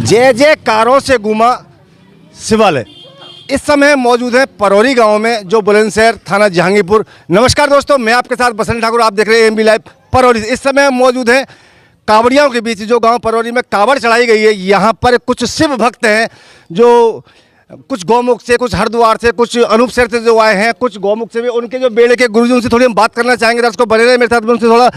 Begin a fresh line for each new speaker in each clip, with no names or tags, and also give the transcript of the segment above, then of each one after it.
जय जयकारों से गूंजा शिवालय। इस समय मौजूद है परौरी गांव में, जो बुलंदशहर थाना जहांगीरपुर। नमस्कार दोस्तों, मैं आपके साथ बसंत ठाकुर, आप देख रहे हैं एमबी लाइव परौरी। इस समय मौजूद है कांवड़ियों के बीच, जो गांव परौरी में कांवड़ चढ़ाई गई है। यहाँ पर कुछ शिव भक्त हैं जो कुछ गौमुख से, कुछ हरिद्वार से, कुछ अनूपसर से जो आए हैं, कुछ गौमुख से भी। उनके जो बेड़े के गुरुजी, उनसे थोड़ी हम बात करना चाहेंगे। दर्शकों बने रहे मेरे साथ में, उनसे थोड़ा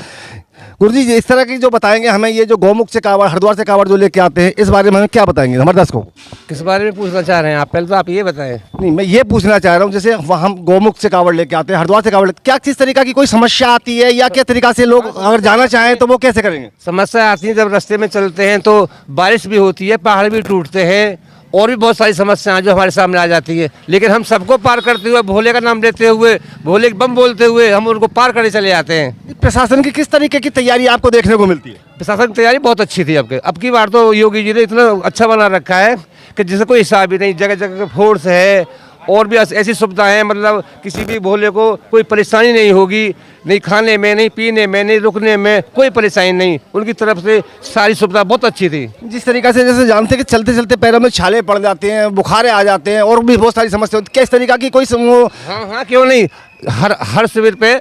गुरुजी इस तरह की जो बताएंगे हमें, ये जो गौमुख से कांवड़, हरिद्वार से कांवड़ जो लेके आते हैं, इस बारे में हमें क्या बताएंगे हमारे दर्शकों को?
किस बारे में पूछना चाह रहे हैं आप? पहले तो आप ये बताएं।
नहीं, मैं ये पूछना चाह रहा हूँ, जैसे हम गौमुख से कांवड़ लेके आते हैं, हरिद्वार से कांवड़, क्या किस तरीका की कोई समस्या आती है या क्या तरीका से लोग अगर जाना चाहें तो वो कैसे करेंगे?
समस्या आती है जब रास्ते में चलते हैं तो बारिश भी होती है, पहाड़ भी टूटते हैं और भी बहुत सारी समस्याएं जो हमारे सामने आ जाती है। लेकिन हम सबको पार करते हुए, भोले का नाम लेते हुए, भोले के बम बोलते हुए हम उनको पार करने चले जाते हैं।
प्रशासन की किस तरीके की तैयारी आपको देखने को मिलती है?
प्रशासन की तैयारी बहुत अच्छी थी। अब की बार तो योगी जी ने इतना अच्छा बना रखा है कि जिसे कोई हिसाब ही नहीं। जगह जगह फोर्स है और भी ऐसी सुविधाएं हैं, मतलब किसी भी भोले को कोई परेशानी नहीं होगी, नहीं खाने में, नहीं पीने में, नहीं रुकने में, कोई परेशानी नहीं। उनकी तरफ से सारी सुविधा बहुत अच्छी थी।
जिस तरीका से जैसे जानते हैं कि चलते चलते पैरों में छाले पड़ जाते हैं, बुखारे आ जाते हैं और भी बहुत सारी समस्या होती है, क्या इस तरीका की कोई
हाँ, क्यों नहीं। हर शिविर पे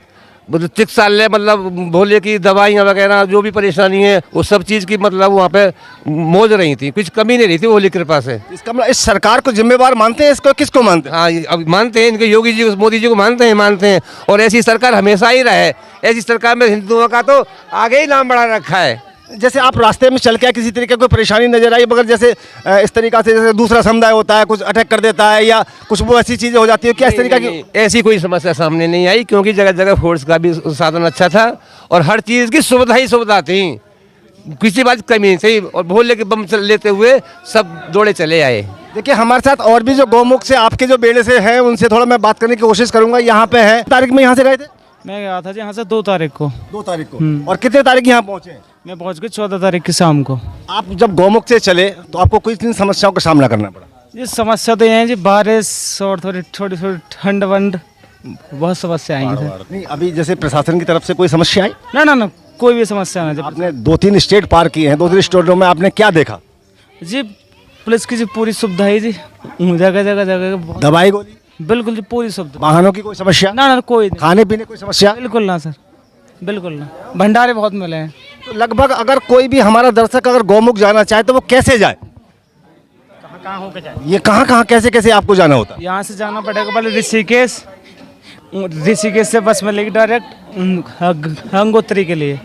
चिकित्सालय, मतलब भोले की दवाइयाँ वगैरह जो भी परेशानी है वो सब चीज़ की मतलब वहाँ पे मौज रही थी, कुछ कमी नहीं रही थी भोले की कृपा से।
इसका मतलब इस सरकार को जिम्मेवार मानते हैं? इसको किसको मानते हैं?
हाँ, अब मानते हैं इनके योगी जी को, मोदी जी को मानते हैं। और ऐसी सरकार हमेशा ही रहे। ऐसी सरकार में हिंदुओं का तो आगे ही नाम बढ़ा रखा है।
जैसे आप रास्ते में चल के किसी तरीके की कोई परेशानी नजर आई, मगर जैसे इस तरीका से जैसे दूसरा समुदाय होता है, कुछ अटैक कर देता है या कुछ वो ऐसी चीज़ें हो जाती है, क्या इस तरीका की?
ऐसी कोई समस्या सामने नहीं आई, क्योंकि जगह जगह फोर्स का भी साधन अच्छा था और हर चीज़ की सुविधा थी, किसी बात की कमी नहीं थी। और भोले के बम लेते हुए सब दौड़े चले आए।
देखिए हमारे साथ और भी जो गौमुख से आपके जो बेड़े से हैं, उनसे थोड़ा मैं बात करने की कोशिश करूंगा। यहाँ पे है, तारीख में यहाँ से गए थे?
मैं गया था जी यहाँ से 2 तारीख को।
2 तारीख को। और कितने तारीख यहाँ पहुँचे?
मैं पहुँच गई 14 तारीख की शाम को।
आप जब गौमुख से चले तो आपको किन समस्याओं का सामना करना पड़ा?
ये समस्या तो ये है जी, बारिश और थोड़ी थोड़ी ठंड वंड, बहुत समस्या आई है।
नहीं, अभी जैसे प्रशासन की तरफ से कोई समस्या आई?
ना, कोई भी समस्या नहीं।
आपने 2-3 स्टेट पार किए हैं, 2-3 स्टेटों में आपने क्या देखा?
जी पुलिस की जी पूरी सुविधा है जी, जगह जगह
दवाई गोली?
बिल्कुल जी, पूरी सुविधा।
वाहनों की कोई समस्या?
ना कोई नहीं।
खाने पीने कोई समस्या?
बिल्कुल ना सर, बिल्कुल ना। भंडारे बहुत मिले हैं।
तो लगभग अगर कोई भी हमारा दर्शक अगर गौमुख जाना चाहे तो वो कैसे जाए?
कहाँ होकर जाए?
ये कहाँ कैसे आपको जाना होता है?
यहाँ से जाना पड़ेगा पहले ऋषिकेश से बस मिलेगी डायरेक्ट गंगोत्री के लिए,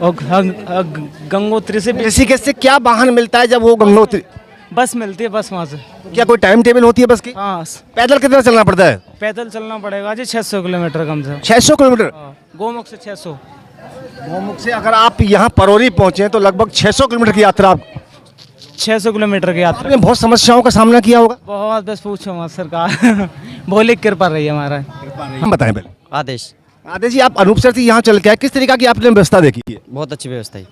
और गंगोत्री से
ऋषिकेश से क्या वाहन मिलता है जब वो गंगोत्री?
बस मिलती है, बस वहाँ से।
क्या कोई टाइम टेबल होती है बस की?
हाँ,
पैदल कितना चलना पड़ता है?
पैदल चलना पड़ेगा जी 600 किलोमीटर कम से।
600 किलोमीटर?
गौमुख से 600।
गौमुख से अगर आप यहाँ परौरी पहुँचे तो लगभग 600 किलोमीटर की यात्रा। आप
600 किलोमीटर की यात्रा।
आपने बहुत समस्याओं का सामना किया होगा?
बहुत, बस पूछो मत सरकार भोले की कृपा रही है हमारा।
हम बताएं पहले।
आदेश
जी, आप अनूपसर से यहाँ चल के आए, किस तरीका की आपने व्यवस्था देखी है?
बहुत अच्छी व्यवस्था है।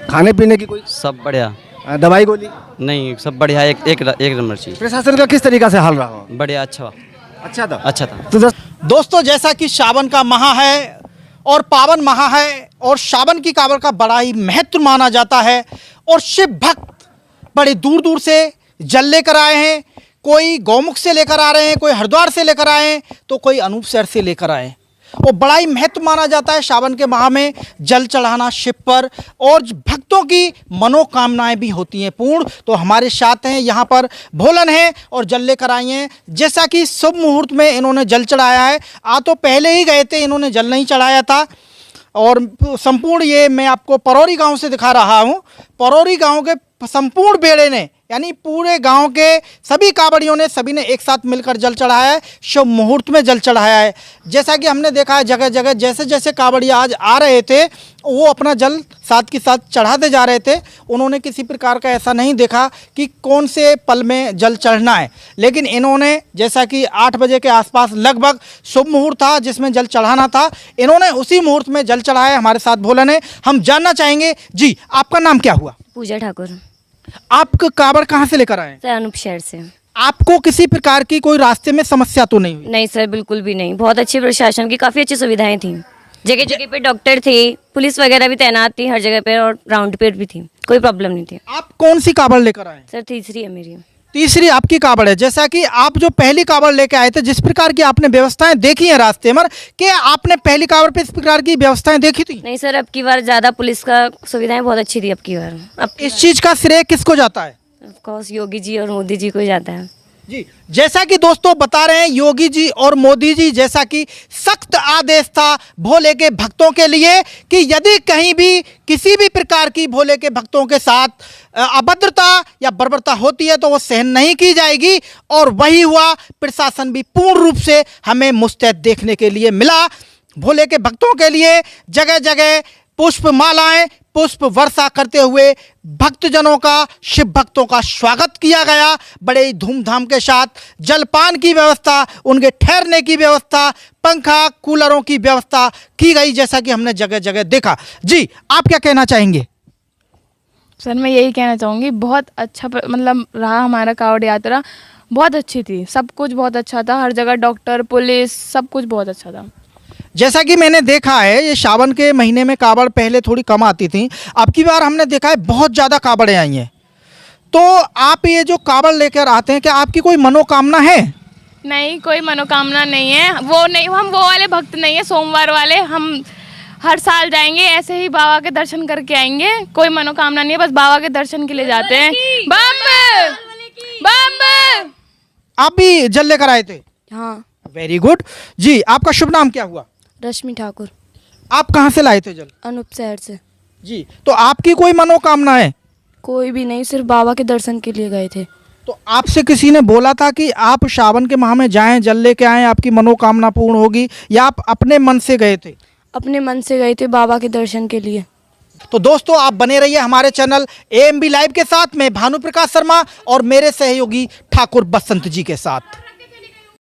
खाने पीने की कोई?
सब बढ़िया।
दवाई गोली?
नहीं, सब बढ़िया। एक नंबर चीज।
प्रशासन का किस तरीका से हाल रहा?
बढ़िया, अच्छा था।
तो
दोस्तों, जैसा कि सावन का माह है और पावन माह है और सावन की कांवड़ का बड़ा ही महत्व माना जाता है और शिव भक्त बड़े दूर दूर से जल लेकर आए हैं। कोई गौमुख से लेकर आ रहे हैं, कोई हरिद्वार से लेकर आए हैं, तो कोई अनूपसर से लेकर आए हैं। और बड़ा ही महत्व माना जाता है सावन के माह में जल चढ़ाना शिव पर, और भक्तों की मनोकामनाएं भी होती हैं पूर्ण। तो हमारे साथ हैं यहाँ पर भोलन है और जल लेकर आई हैं। जैसा कि शुभ मुहूर्त में इन्होंने जल चढ़ाया है। तो पहले ही गए थे, इन्होंने जल नहीं चढ़ाया था। और संपूर्ण ये मैं आपको परौरी गांव से दिखा रहा हूँ। परौरी गांव के संपूर्ण बेड़े ने, यानी पूरे गांव के सभी कांवड़ियों ने, सभी ने एक साथ मिलकर जल चढ़ाया है, शुभ मुहूर्त में जल चढ़ाया है। जैसा कि हमने देखा है जगह जगह जैसे जैसे कांवड़िया आज आ रहे थे वो अपना जल साथ के साथ चढ़ाते जा रहे थे। उन्होंने किसी प्रकार का ऐसा नहीं देखा कि कौन से पल में जल चढ़ना है, लेकिन इन्होंने जैसा कि 8 बजे के आसपास लगभग शुभ मुहूर्त था जिसमें जल चढ़ाना था, इन्होंने उसी मुहूर्त में जल चढ़ाया। हमारे साथ भोलन है, हम जानना चाहेंगे जी आपका नाम क्या हुआ?
पूजा ठाकुर।
आप कांवड़ कहाँ से लेकर आए?
अनूपसर से।
आपको किसी प्रकार की कोई रास्ते में समस्या तो नहीं हुई?
नहीं सर, बिल्कुल भी नहीं। बहुत अच्छी प्रशासन की काफ़ी अच्छी सुविधाएं थी। जगह जगह पे डॉक्टर थे, पुलिस वगैरह भी तैनात थी हर जगह पे, और राउंड पे भी थी, कोई प्रॉब्लम नहीं थी।
आप कौन सी कावड़ लेकर आए?
सर तीसरी है मेरी।
तीसरी आपकी कावड़ है। जैसा कि आप जो पहली कावड़ लेके आए थे, जिस प्रकार की आपने व्यवस्थाएं देखी हैं रास्ते में, क्या आपने पहली कावड़ पे इस प्रकार की व्यवस्थाएं देखी थी?
नहीं सर, अब की बार ज़्यादा पुलिस का सुविधाएं बहुत अच्छी थी अब की बार। अब
इस चीज का श्रेय किसको जाता है?
ऑफकोर्स योगी जी और मोदी जी को ही जाता है।
जी, जैसा कि दोस्तों बता रहे हैं योगी जी और मोदी जी, जैसा कि सख्त आदेश था भोले के भक्तों के लिए कि यदि कहीं भी किसी भी प्रकार की भोले के भक्तों के साथ अभद्रता या बर्बरता होती है तो वो सहन नहीं की जाएगी। और वही हुआ, प्रशासन भी पूर्ण रूप से हमें मुस्तैद देखने के लिए मिला। भोले के भक्तों के लिए जगह जगह पुष्प मालाएं, पुष्प वर्षा करते हुए भक्तजनों का, शिव भक्तों का स्वागत किया गया। बड़े ही धूमधाम के साथ जलपान की व्यवस्था, उनके ठहरने की व्यवस्था, पंखा कूलरों की व्यवस्था की गई, जैसा कि हमने जगह जगह देखा। जी, आप क्या कहना चाहेंगे?
सर मैं यही कहना चाहूँगी, बहुत अच्छा मतलब रहा हमारा कावड़ यात्रा, बहुत अच्छी थी, सब कुछ बहुत अच्छा था, हर जगह डॉक्टर, पुलिस, सब कुछ बहुत अच्छा था।
जैसा कि मैंने देखा है, ये सावन के महीने में कावड़ पहले थोड़ी कम आती थी, अब की बार हमने देखा है बहुत ज़्यादा कावड़ें आई हैं। तो आप ये जो कावड़ लेकर आते हैं, क्या आपकी कोई मनोकामना है?
नहीं, कोई मनोकामना नहीं है, वो नहीं, हम वो वाले भक्त नहीं है सोमवार वाले, हम हर साल जाएंगे ऐसे ही बाबा के दर्शन करके आएंगे, कोई मनोकामना नहीं है, बस बाबा के दर्शन के लिए जाते हैं। बम बम।
आप भी जल लेकर आए थे?
हाँ।
Very good. जी, आपका शुभ नाम क्या हुआ?
रश्मि ठाकुर।
आप कहाँ से लाए थे जल?
अनूप शहर से।
जी, तो आपकी कोई मनोकामना है?
कोई भी नहीं, सिर्फ बाबा के दर्शन के लिए गए थे।
तो आपसे किसी ने बोला था कि आप सावन के माह में जाएं, जल लेके आएं, आपकी मनोकामना पूर्ण होगी, या आप अपने मन से गए थे?
अपने मन से गए थे बाबा के दर्शन के लिए।
तो दोस्तों आप बने रहिए हमारे चैनल AMB लाइव के साथ। मैं भानु प्रकाश शर्मा और मेरे सहयोगी ठाकुर बसंत जी के साथ।